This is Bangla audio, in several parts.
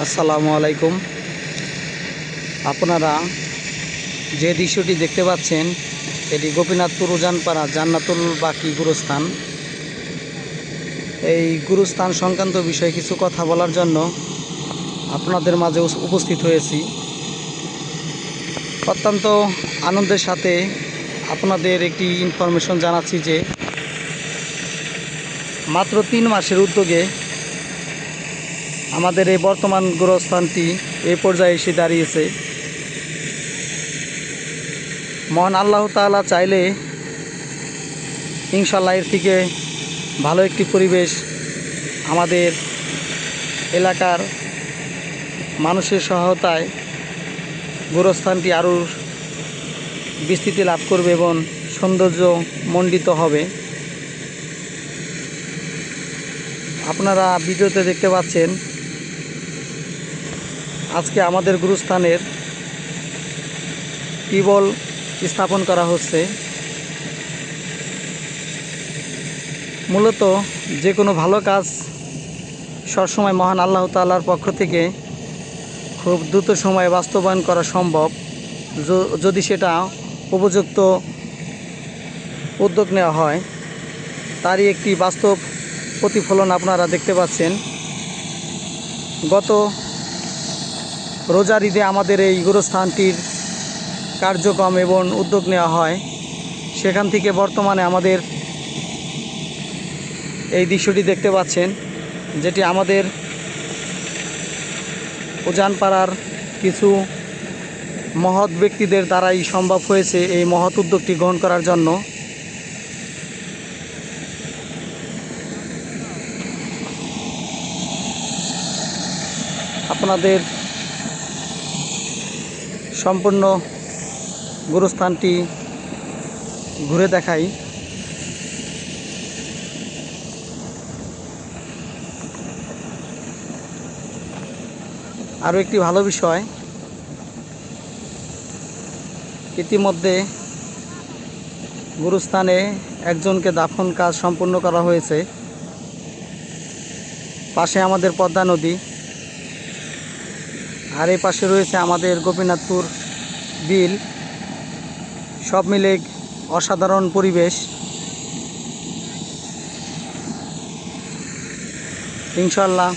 আসসালামু আলাইকুম। আপনারা যে দৃশ্যটি দেখতে পাচ্ছেন এটি গোপীনাথপুর উজানপাড়া জান্নাতুল বাকি গুরুস্থান। এই গুরুস্থান সংক্রান্ত বিষয়ে কিছু কথা বলার জন্য আপনাদের মাঝে উপস্থিত হয়েছি। অত্যন্ত আনন্দের সাথে আপনাদের একটি ইনফরমেশন জানাচ্ছি যে মাত্র 3 মাসের উদ্যোগে আমাদের এই বর্তমান গুরুস্থানটি এই পর্যায়ে এসে দাঁড়িয়েছে। মহান আল্লাহ তাআলা চাইলে ইনশাআল্লাহ এর থেকে ভালো একটি পরিবেশ আমাদের এলাকার মানুষের সহায়তায় গুরুস্থানটি আরও বিস্তৃতি লাভ করবে এবং সৌন্দর্য মণ্ডিত হবে। আপনারা ভিডিওতে দেখতে পাচ্ছেন আজকে আমাদের গুরুস্থানের টিউবওয়েল স্থাপন করা হচ্ছে। মূলত যে কোনো ভালো কাজ সবসময় মহান আল্লাহ তাআলার পক্ষ থেকে খুব দ্রুত সময়ে বাস্তবায়ন করা সম্ভব যদি সেটা উপযুক্ত উদ্যোগ নেওয়া হয়। তারই একটি বাস্তব প্রতিফলন আপনারা দেখতে পাচ্ছেন। গত রোজার ঈদে আমাদের এই গুরুস্থানটির কার্যক্রম এবং উদ্যোগ নেওয়া হয়। সেখান থেকে বর্তমানে আমাদের এই দৃশ্যটি দেখতে পাচ্ছেন, যেটি আমাদের উজানপাড়ার কিছু মহৎ ব্যক্তিদের দ্বারাই সম্ভব হয়েছে এই মহৎ উদ্যোগটি গ্রহণ করার জন্য। আপনাদের সম্পূর্ণ গুরুস্থানটি ঘুরে দেখাই। আরও একটি ভালো বিষয়, ইতিমধ্যে গুরুস্থানে একজনকে দাফন কাজ সম্পূর্ণ করা হয়েছে। পাশে আমাদের পদ্মা নদী, আর এই পাশে রয়েছে আমাদের গোপীনাথপুর বিল। সব মিলে অসাধারণ পরিবেশ। ইনশাআল্লাহ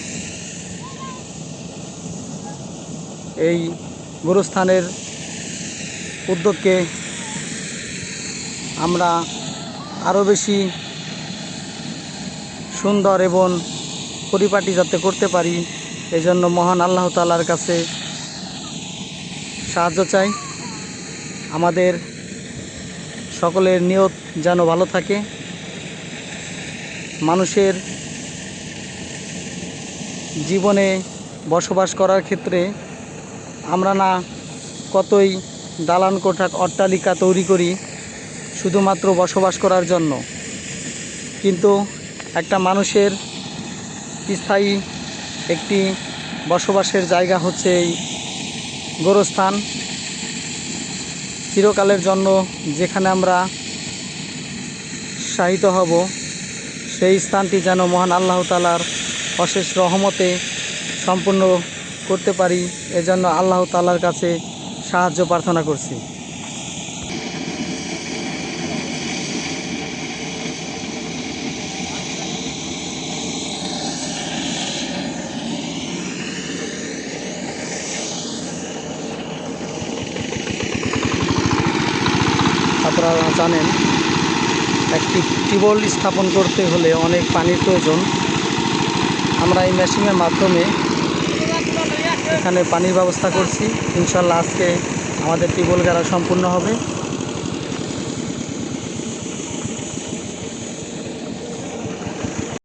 এই গুরুস্থানের উদ্যোগকে আমরা আরও বেশি সুন্দর এবং পরিপাটি যাতে করতে পারি, এজন্য মহান আল্লাহ তাআলার কাছে সাহায্য চাই। আমাদের সকলের নিয়ত যেন ভালো থাকে। মানুষের জীবনে বসবাস করার ক্ষেত্রে আমরা না কতই দালান কোঠা অট্টালিকা তৈরি করি শুধুমাত্র বসবাস করার জন্য, কিন্তু একটা মানুষের স্থায়ী একটি বসবাসের জায়গা হচ্ছে এই গোরস্থান। চিরকালের জন্য যেখানে আমরা শায়িত হব, সেই স্থানটি যেন মহান আল্লাহ তাআলার অশেষ রহমতে সম্পূর্ণ করতে পারি, এজন্য আল্লাহ তাআলার কাছে সাহায্য প্রার্থনা করছি। আপনারা জানেন একটি টিউবওয়েল স্থাপন করতে হলে অনেক পানির প্রয়োজন। আমরা এই মেশিনের মাধ্যমে এখানে পানির ব্যবস্থা করছি। ইনশাআল্লাহ আজকে আমাদের টিউবওয়েল গাড়া সম্পূর্ণ হবে।